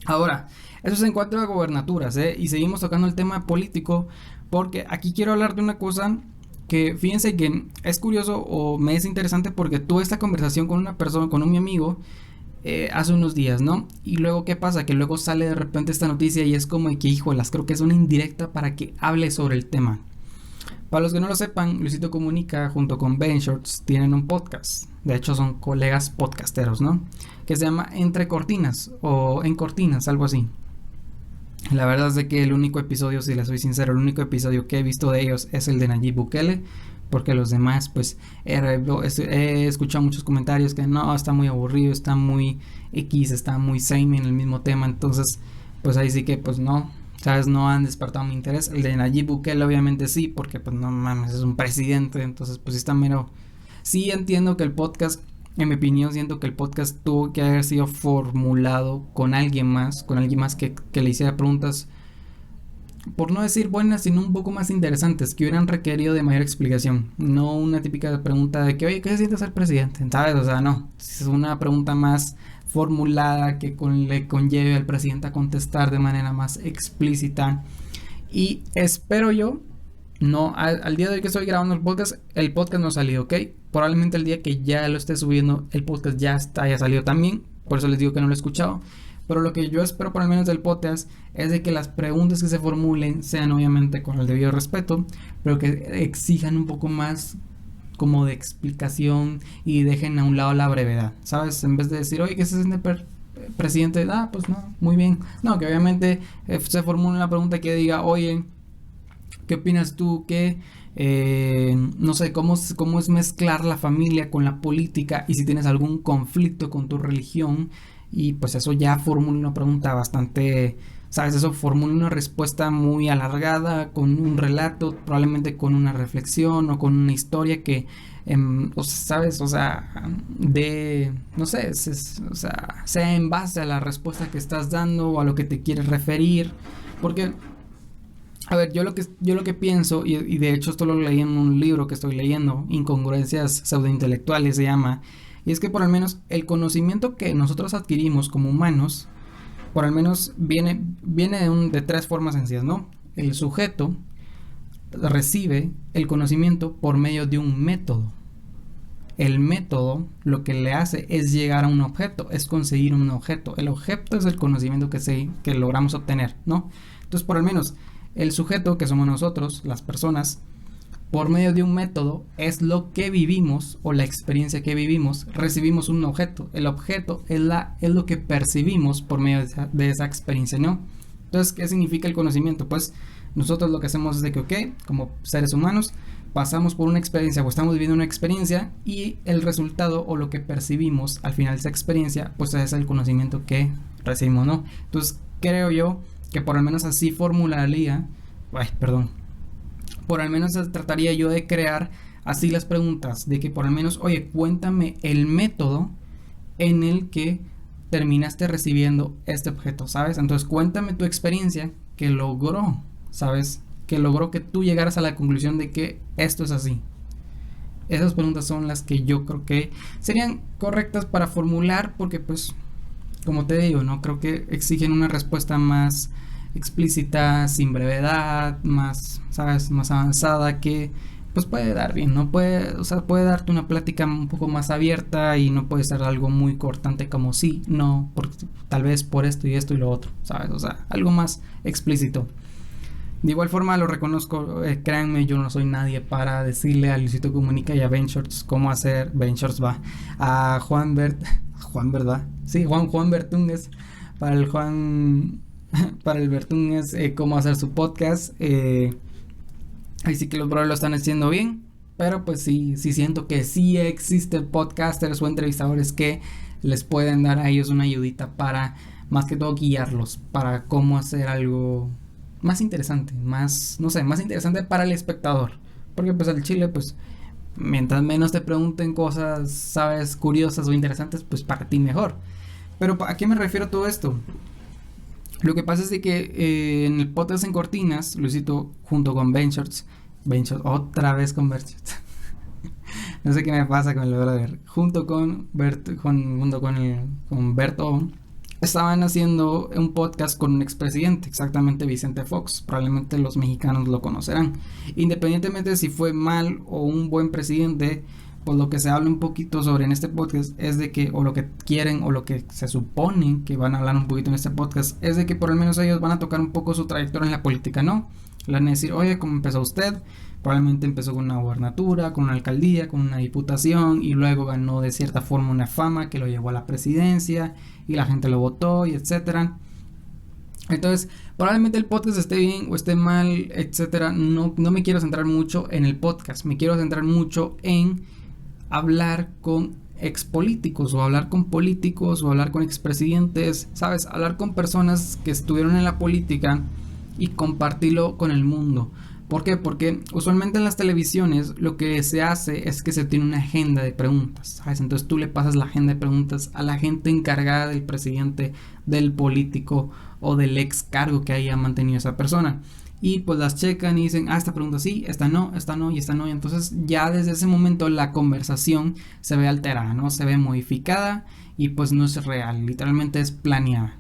Ahora, eso es en cuanto a gobernaturas, ¿eh? Y seguimos tocando el tema político porque aquí quiero hablar de una cosa que fíjense que es curioso o me es interesante porque tuve esta conversación con una persona, con un mi amigo, hace unos días, ¿no? Y luego, ¿qué pasa? Que luego sale de repente esta noticia y es como de que, híjolas, creo que es una indirecta para que hable sobre el tema. Para los que no lo sepan, Luisito Comunica junto con Ben Shorts tienen un podcast. De hecho, son colegas podcasteros, ¿no? Que se llama Entre Cortinas o En Cortinas, algo así. La verdad es de que el único episodio, si les soy sincero, el único episodio que he visto de ellos es el de Nayib Bukele, porque los demás, pues, he escuchado muchos comentarios que no, está muy aburrido, está muy X, está muy same en el mismo tema, entonces, pues ahí sí que, pues no, sabes, no han despertado mi interés. El de Nayib Bukele obviamente sí, porque pues no mames, es un presidente, entonces pues sí está mero. Sí entiendo que el podcast, en mi opinión, siento que el podcast tuvo que haber sido formulado con alguien más que le hiciera preguntas, por no decir buenas, sino un poco más interesantes, que hubieran requerido de mayor explicación. No una típica pregunta de que, oye, ¿qué se siente ser presidente? ¿Sabes? O sea, no. Es una pregunta más formulada que le conlleve al presidente a contestar de manera más explícita. Y espero yo, no, al día de hoy que estoy grabando el podcast no ha salido, ¿ok? Probablemente el día que ya lo esté subiendo, el podcast haya salido también. Por eso les digo que no lo he escuchado. Pero lo que yo espero por lo menos del podcast es de que las preguntas que se formulen sean obviamente con el debido respeto, pero que exijan un poco más como de explicación y dejen a un lado la brevedad, ¿sabes? En vez de decir, oye, ¿qué se siente presidente? Ah, pues no, muy bien. No, que obviamente se formule una pregunta que diga, oye, ¿qué opinas tú? ¿Qué, no sé, cómo es mezclar la familia con la política y si tienes algún conflicto con tu religión? Y pues eso ya formula una pregunta bastante, ¿sabes? Eso formula una respuesta muy alargada, con un relato, probablemente con una reflexión o con una historia que, o sea, ¿sabes? O sea, no sé, o sea, sea en base a la respuesta que estás dando o a lo que te quieres referir. Porque a ver, yo lo que pienso, y de hecho esto lo leí en un libro que estoy leyendo, Incongruencias pseudointelectuales se llama, y es que por al menos el conocimiento que nosotros adquirimos como humanos, por al menos viene de tres formas sencillas, ¿no? El sujeto recibe el conocimiento por medio de un método. El método lo que le hace es llegar a un objeto, es conseguir un objeto. El objeto es el conocimiento que logramos obtener, ¿no? Entonces, por al menos, el sujeto, que somos nosotros, las personas, por medio de un método, es lo que vivimos o la experiencia que vivimos, recibimos un objeto. El objeto es lo que percibimos por medio de esa experiencia, ¿no? Entonces, ¿qué significa el conocimiento? Pues nosotros lo que hacemos es de que, ok, como seres humanos, pasamos por una experiencia o estamos viviendo una experiencia y el resultado o lo que percibimos al final de esa experiencia, pues es el conocimiento que recibimos, ¿no? Entonces, creo yo que por al menos así formularía, ay, perdón, por al menos trataría yo de crear así las preguntas, de que por al menos, oye, cuéntame el método en el que terminaste recibiendo este objeto, ¿sabes? Entonces cuéntame tu experiencia que logró, ¿sabes? Que logró que tú llegaras a la conclusión de que esto es así. Esas preguntas son las que yo creo que serían correctas para formular porque pues, como te digo, no creo que exigen una respuesta más explícita, sin brevedad, más, ¿sabes? Más avanzada que pues puede dar bien, no puede, o sea, puede darte una plática un poco más abierta y no puede ser algo muy cortante como sí, no, porque tal vez por esto y lo otro, ¿sabes? O sea, algo más explícito. De igual forma lo reconozco, créanme, yo no soy nadie para decirle a Luisito Comunica y a Ben Shorts cómo hacer, Ben Shorts va, a Juan, ¿verdad? Sí, Juan Bertúnguez, para el Juan, para el Bertúnguez, cómo hacer su podcast, ahí sí que los brothers lo están haciendo bien, pero pues sí siento que sí existen podcasters o entrevistadores que les pueden dar a ellos una ayudita para, más que todo, guiarlos para cómo hacer algo más interesante, más, no sé, más interesante para el espectador. Porque pues al chile, pues, mientras menos te pregunten cosas, sabes, curiosas o interesantes, pues para ti mejor. Pero ¿a qué me refiero todo esto? Lo que pasa es de que en el podcast En Cortinas, Luisito junto con Ben Shorts, otra vez con Ben Shorts. No sé qué me pasa con el brother. Junto con Berto, con Berto, estaban haciendo un podcast con un expresidente, exactamente Vicente Fox. Probablemente los mexicanos lo conocerán. Independientemente de si fue mal o un buen presidente, pues lo que se habla un poquito sobre en este podcast es de que, o lo que quieren, o lo que se supone que van a hablar un poquito en este podcast, es de que por lo menos ellos van a tocar un poco su trayectoria en la política, ¿no? Le van a decir, oye, ¿cómo empezó usted? Probablemente empezó con una gubernatura, con una alcaldía, con una diputación, y luego ganó de cierta forma una fama que lo llevó a la presidencia, y la gente lo votó, y etcétera. Entonces, probablemente el podcast esté bien o esté mal, etcétera. No me quiero centrar mucho en el podcast, me quiero centrar mucho en hablar con expolíticos o hablar con políticos o hablar con expresidentes, ¿sabes? Hablar con personas que estuvieron en la política y compartirlo con el mundo. ¿Por qué? Porque usualmente en las televisiones lo que se hace es que se tiene una agenda de preguntas, ¿sabes? Entonces tú le pasas la agenda de preguntas a la gente encargada del presidente, del político o del ex cargo que haya mantenido esa persona. Y pues las checan y dicen, esta pregunta sí, esta no, esta no y esta no. Y entonces ya desde ese momento la conversación se ve alterada, ¿no? Se ve modificada y pues no es real, literalmente es planeada.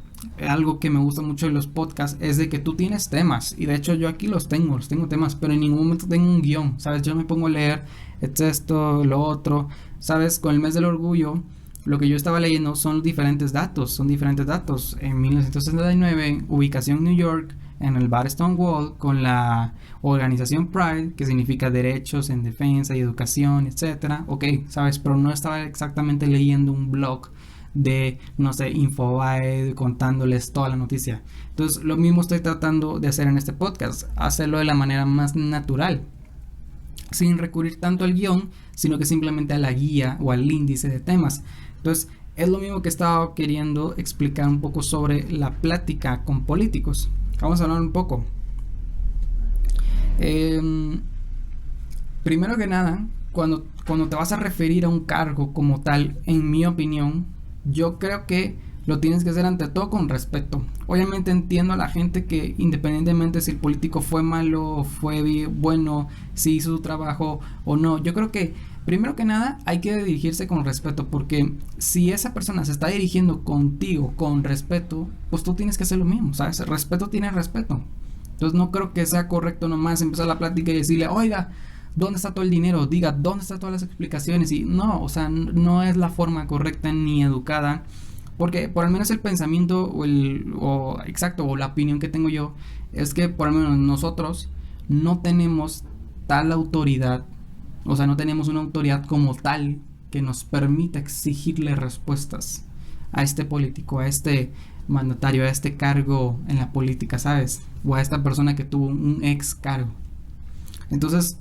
Algo que me gusta mucho de los podcasts es de que tú tienes temas, y de hecho yo aquí los tengo temas, pero en ningún momento tengo un guión, ¿sabes? Yo me pongo a leer esto, lo otro, ¿sabes? Con el mes del orgullo, lo que yo estaba leyendo son diferentes datos. En 1969, ubicación New York, en el bar Stonewall, con la organización Pride, que significa derechos en defensa y educación, etcétera. Ok, ¿sabes? Pero no estaba exactamente leyendo un blog de, no sé, Infobae contándoles toda la noticia. Entonces lo mismo estoy tratando de hacer en este podcast, hacerlo de la manera más natural, sin recurrir tanto al guión, sino que simplemente a la guía o al índice de temas. Entonces es lo mismo que estaba queriendo explicar un poco sobre la plática con políticos. Vamos a hablar un poco. Primero que nada, cuando te vas a referir a un cargo como tal, en mi opinión, yo creo que lo tienes que hacer ante todo con respeto. Obviamente entiendo a la gente que independientemente si el político fue malo, fue bueno, si hizo su trabajo o no, yo creo que primero que nada hay que dirigirse con respeto, porque si esa persona se está dirigiendo contigo con respeto, pues tú tienes que hacer lo mismo, ¿sabes? El respeto tiene respeto. Entonces no creo que sea correcto nomás empezar la plática y decirle, oiga, ¿dónde está todo el dinero? Diga, ¿dónde están todas las explicaciones? Y no, o sea, no es la forma correcta ni educada, porque por lo menos el pensamiento o la opinión que tengo yo es que por lo menos nosotros no tenemos tal autoridad, o sea, no tenemos una autoridad como tal que nos permita exigirle respuestas a este político, a este mandatario, a este cargo en la política, ¿sabes? O a esta persona que tuvo un ex cargo. Entonces,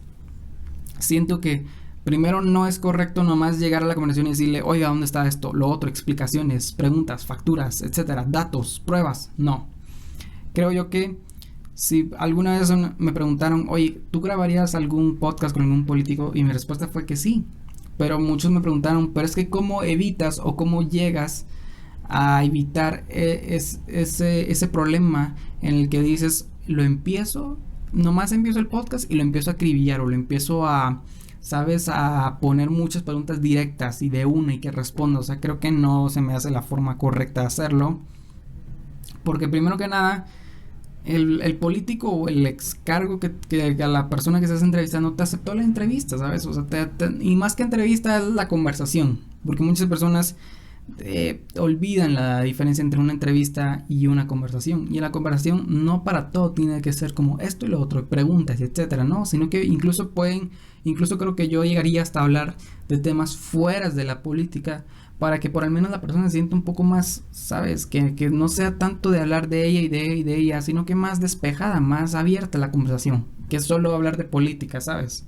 siento que primero no es correcto nomás llegar a la conversación y decirle, oiga, ¿dónde está esto? Lo otro, explicaciones, preguntas, facturas, etcétera, datos, pruebas. No. Creo yo que si alguna vez me preguntaron, oye, ¿tú grabarías algún podcast con algún político? Y mi respuesta fue que sí. Pero muchos me preguntaron, pero es que ¿cómo evitas o cómo llegas a evitar ese problema en el que dices, nomás empiezo el podcast y lo empiezo a acribillar o lo empiezo a, ¿sabes? A poner muchas preguntas directas y de una y que responda? O sea, creo que no se me hace la forma correcta de hacerlo. Porque primero que nada, el político o el ex cargo que a la persona que estás entrevistando te aceptó la entrevista, ¿sabes? O sea, y más que entrevista es la conversación. Porque muchas personas olvidan la diferencia entre una entrevista y una conversación. Y en la conversación no para todo tiene que ser como esto y lo otro, preguntas, etcétera, no, sino que incluso creo que yo llegaría hasta hablar de temas fuera de la política, para que por al menos la persona se sienta un poco más, ¿sabes? Que no sea tanto de hablar de ella y de ella, sino que más despejada, más abierta la conversación, que solo hablar de política, ¿sabes?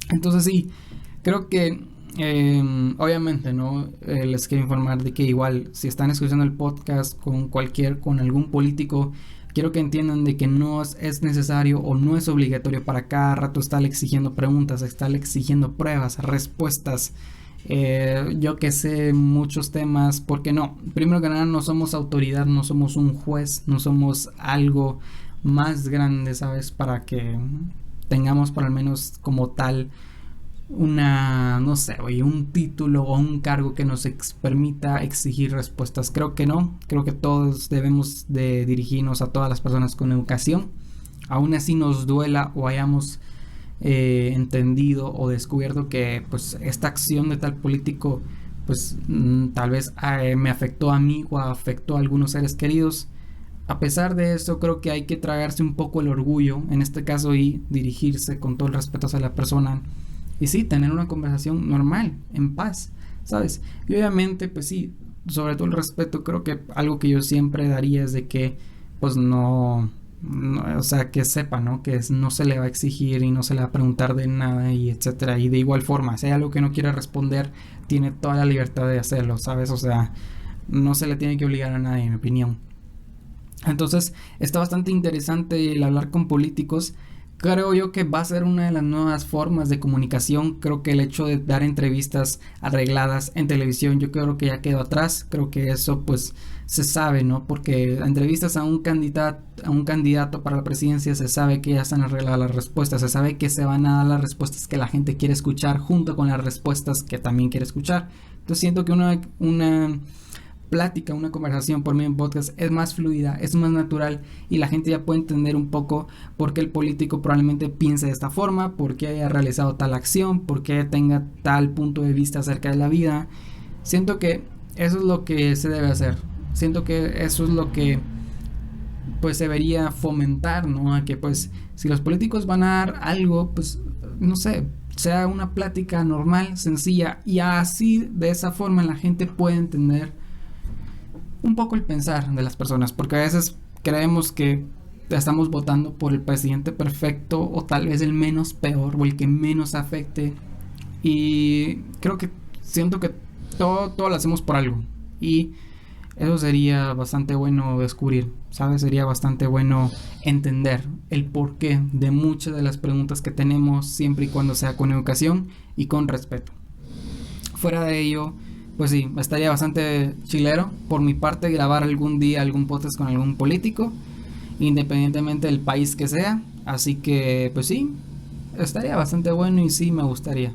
Entonces sí, creo que obviamente, ¿no? Les quiero informar de que igual si están escuchando el podcast con algún político, quiero que entiendan de que no es necesario o no es obligatorio para cada rato estar exigiendo preguntas, estar exigiendo pruebas, respuestas, yo que sé muchos temas, porque no, primero que nada no somos autoridad, no somos un juez, no somos algo más grande, ¿sabes? Para que tengamos por al menos como tal no sé, oye, un título o un cargo que nos permita exigir respuestas. Creo que no, creo que todos debemos de dirigirnos a todas las personas con educación, aún así nos duela o hayamos entendido o descubierto que pues esta acción de tal político pues tal vez me afectó a mí o afectó a algunos seres queridos. A pesar de eso, creo que hay que tragarse un poco el orgullo, en este caso, y dirigirse con todo el respeto hacia la persona. Y sí, tener una conversación normal, en paz, ¿sabes? Y obviamente, pues sí, sobre todo el respeto, creo que algo que yo siempre daría es de que, pues o sea, que sepa, ¿no? Que no se le va a exigir y no se le va a preguntar de nada y etcétera. Y de igual forma, si hay algo que no quiere responder, tiene toda la libertad de hacerlo, ¿sabes? O sea, no se le tiene que obligar a nadie, en mi opinión. Entonces está bastante interesante el hablar con políticos. Creo yo que va a ser una de las nuevas formas de comunicación. Creo que el hecho de dar entrevistas arregladas en televisión, yo creo que ya quedó atrás. Creo que eso pues se sabe, ¿no? Porque entrevistas a un candidato para la presidencia se sabe que ya están arregladas las respuestas. Se sabe que se van a dar las respuestas que la gente quiere escuchar junto con las respuestas que también quiere escuchar. Entonces siento que una plática, una conversación por medio de un podcast es más fluida, es más natural y la gente ya puede entender un poco por qué el político probablemente piense de esta forma, por qué haya realizado tal acción, por qué tenga tal punto de vista acerca de la vida. Siento que eso es lo que se debe hacer. Siento que eso es lo que pues se debería fomentar, ¿no? A que pues si los políticos van a dar algo, pues no sé, sea una plática normal, sencilla y así de esa forma la gente puede entender un poco el pensar de las personas, porque a veces creemos que estamos votando por el presidente perfecto o tal vez el menos peor o el que menos afecte, y creo que siento que todo lo hacemos por algo y eso sería bastante bueno descubrir, ¿sabes? Sería bastante bueno entender el porqué de muchas de las preguntas que tenemos, siempre y cuando sea con educación y con respeto. Fuera de ello, pues sí, estaría bastante chilero por mi parte grabar algún día algún podcast con algún político, independientemente del país que sea. Así que, pues sí, estaría bastante bueno y sí me gustaría.